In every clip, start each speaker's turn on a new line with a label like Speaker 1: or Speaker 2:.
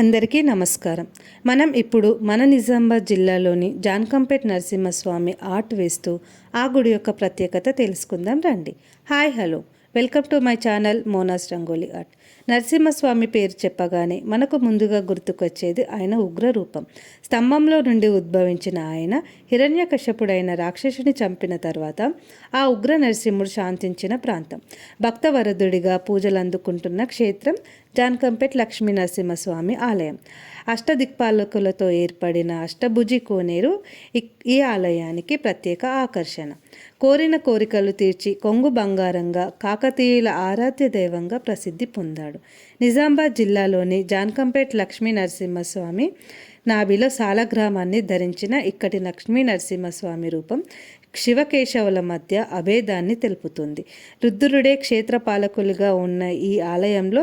Speaker 1: అందరికీ నమస్కారం. మనం ఇప్పుడు మన నిజామాబాద్ జిల్లాలోని జాన్కంపేట్ నరసింహస్వామి ఆర్ట్ వేస్తూ ఆ గుడి యొక్క ప్రత్యేకత తెలుసుకుందాం రండి. Hi hello, welcome to my channel Mona's rangoli art. Narasimhaswamy పేరు చెప్పగానే మనకు ముందుగా గుర్తుకొచ్చేది ఆయన ఉగ్ర రూపం. స్తంభంలో నుండి ఉద్భవించిన ఆయన హిరణ్యకశపుడైన రాక్షసుని చంపిన తర్వాత ఆ ఉగ్ర నరసింహుడు శాంతించిన ప్రాంతం. భక్తవరదుడిగా పూజలు అందుకుంటున్న క్షేత్రం జాన్కంపేట్ లక్ష్మీ నరసింహస్వామి ఆలయం. అష్టదిక్పాలకులతో ఏర్పడిన అష్టభుజి కోనేరు ఈ ఆలయానికి ప్రత్యేక ఆకర్షణ. కోరిన కోరికలు తీర్చి కొంగు బంగారంగా కాకతీయుల ఆరాధ్య దైవంగా ప్రసిద్ధి పొందాడు. నిజామాబాద్ జిల్లాలోని జాన్కంపేట్ లక్ష్మీ నరసింహస్వామి నాభిలో సాలగ్రామాన్ని ధరించిన ఇక్కడి లక్ష్మీ నరసింహస్వామి రూపం శివకేశవుల మధ్య అభేదాన్ని తెలుపుతుంది. రుద్రుడే క్షేత్రపాలకులుగా ఉన్న ఈ ఆలయంలో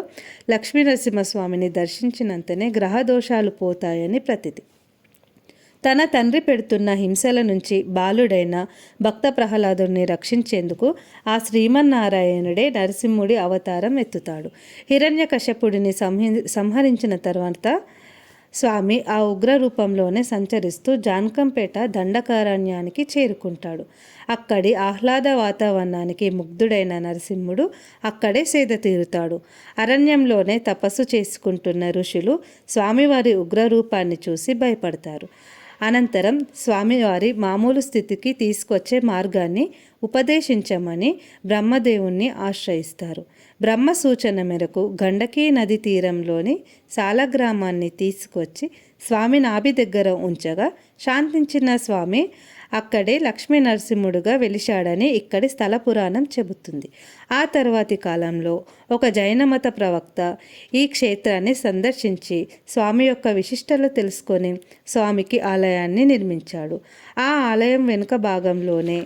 Speaker 1: లక్ష్మీ నరసింహస్వామిని దర్శించినంతనే గ్రహదోషాలు పోతాయని ప్రతీతి. తన తండ్రి పెడుతున్న హింసల నుంచి బాలుడైన భక్త ప్రహ్లాదుని రక్షించేందుకు ఆ శ్రీమన్నారాయణుడే నరసింహుడి అవతారం ఎత్తుతాడు. హిరణ్యకశపుడిని సంహరించిన తర్వాత స్వామి ఆ ఉగ్ర రూపంలోనే సంచరిస్తూ జాన్కంపేట దండకారణ్యానికి చేరుకుంటాడు. అక్కడి ఆహ్లాద వాతావరణానికి ముగ్ధుడైన నరసింహుడు అక్కడే సేద తీరుతాడు. అరణ్యంలోనే తపస్సు చేసుకుంటున్న ఋషులు స్వామివారి ఉగ్రరూపాన్ని చూసి భయపడతారు. అనంతరం స్వామివారి మామూలు స్థితికి తీసుకొచ్చే మార్గాన్ని ఉపదేశించమని బ్రహ్మదేవుణ్ణి ఆశ్రయిస్తారు. బ్రహ్మ సూచన మేరకు గండకీ నది తీరంలోని సాలగ్రామాన్ని తీసుకొచ్చి స్వామి నాభి దగ్గర ఉంచగా శాంతించిన స్వామి అక్కడే లక్ష్మీ నరసింహుడుగా వెలిశాడని ఇక్కడి స్థల పురాణం చెబుతుంది. ఆ తర్వాతి కాలంలో ఒక జైనమత ప్రవక్త ఈ క్షేత్రాన్ని సందర్శించి స్వామి యొక్క విశిష్టలు తెలుసుకొని స్వామికి ఆలయాన్ని నిర్మించాడు. ఆ ఆలయం వెనుక భాగంలోనే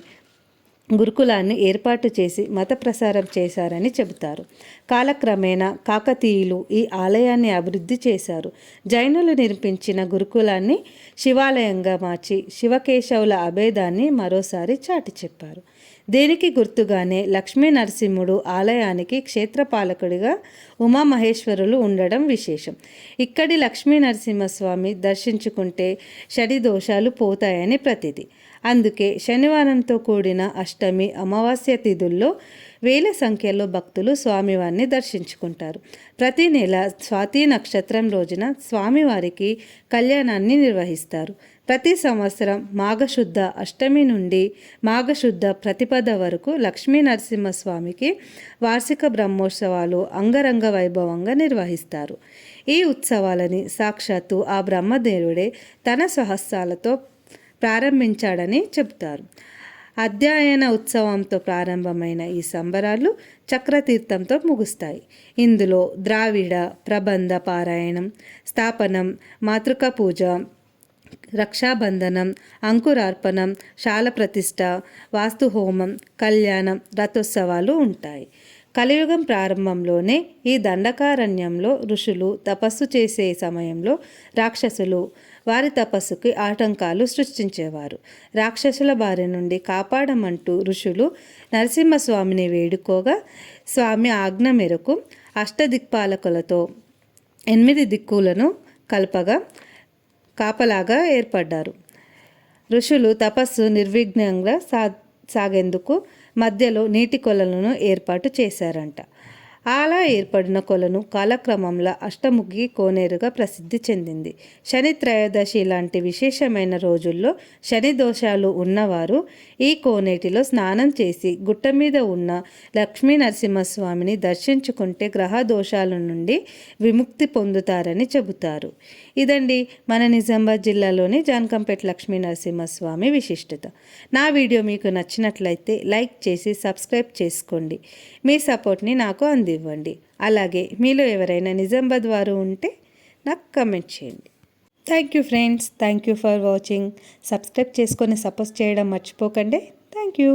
Speaker 1: గురుకులాన్ని ఏర్పాటు చేసి మత ప్రసారం చేశారని చెబుతారు. కాలక్రమేణా కాకతీయులు ఈ ఆలయాన్ని అభివృద్ధి చేశారు. జైనులు నిర్మించిన గురుకులాన్ని శివాలయంగా మార్చి శివకేశవుల అభేదాన్ని మరోసారి చాటి చెప్పారు. దీనికి గుర్తుగానే లక్ష్మీ నరసింహుడు ఆలయానికి క్షేత్రపాలకుడిగా ఉమామహేశ్వరులు ఉండడం విశేషం. ఇక్కడి లక్ష్మీ నరసింహస్వామి దర్శించుకుంటే షడి దోషాలు పోతాయని ప్రతీతి. అందుకే శనివారంతో కూడిన అష్టమి, అమావాస్య తిథుల్లో వేల సంఖ్యలో భక్తులు స్వామివారిని దర్శించుకుంటారు. ప్రతి నెల స్వాతి నక్షత్రం రోజున స్వామివారికి కళ్యాణాన్ని నిర్వహిస్తారు. ప్రతి సంవత్సరం మాఘశుద్ధ అష్టమి నుండి మాఘశుద్ధ ప్రతిపద వరకు లక్ష్మీ నరసింహస్వామికి వార్షిక బ్రహ్మోత్సవాలు అంగరంగ వైభవంగా నిర్వహిస్తారు. ఈ ఉత్సవాలని సాక్షాత్తు ఆ బ్రహ్మదేవుడే తన స్వహస్తాలతో ప్రారంభించాడని చెబుతారు. అధ్యయన ఉత్సవంతో ప్రారంభమైన ఈ సంబరాలు చక్రతీర్థంతో ముగుస్తాయి. ఇందులో ద్రావిడ ప్రబంధ పారాయణం, స్థాపనం, మాతృక పూజ, రక్షాబంధనం, అంకురార్పణం, శాల ప్రతిష్ఠ, వాస్తుహోమం, కళ్యాణం, రథోత్సవాలు ఉంటాయి. కలియుగం ప్రారంభంలోనే ఈ దండకారణ్యంలో ఋషులు తపస్సు చేసే సమయంలో రాక్షసులు వారి తపస్సుకి ఆటంకాలు సృష్టించేవారు. రాక్షసుల బారి నుండి కాపాడమంటూ ఋషులు నరసింహస్వామిని వేడుకోగా స్వామి ఆజ్ఞ మేరకు అష్టదిక్పాలకులతో 8 దిక్కులను కలపగా కాపలాగా ఏర్పడ్డారు. ఋషులు తపస్సు నిర్విఘ్నంగా సాగేందుకు మధ్యలో నీటి కొలలను ఏర్పాటు చేశారంట. అలా ఏర్పడిన కొలను కాలక్రమంలో అష్టముఖి కోనేరుగా ప్రసిద్ధి చెందింది. శని త్రయోదశి లాంటి విశేషమైన రోజుల్లో శని దోషాలు ఉన్నవారు ఈ కోనేటిలో స్నానం చేసి గుట్ట మీద ఉన్న లక్ష్మీ నరసింహస్వామిని దర్శించుకుంటే గ్రహ దోషాల నుండి విముక్తి పొందుతారని చెబుతారు. ఇదండి మన నిజామాబాద్ జిల్లాలోని జాన్కంపేట్ లక్ష్మీ నరసింహస్వామి విశిష్టత. నా వీడియో మీకు నచ్చినట్లయితే లైక్ చేసి సబ్స్క్రైబ్ చేసుకోండి. మీ సపోర్ట్ని నాకు అందివ్వండి. అలాగే మీలో ఎవరైనా నిజామాబాద్ వారు ఉంటే నాకు కమెంట్ చేయండి. Thank you friends, thank you for watching. Subscribe చేసుకొని సపోర్ట్ చేయడం మర్చిపోకండి. Thank you.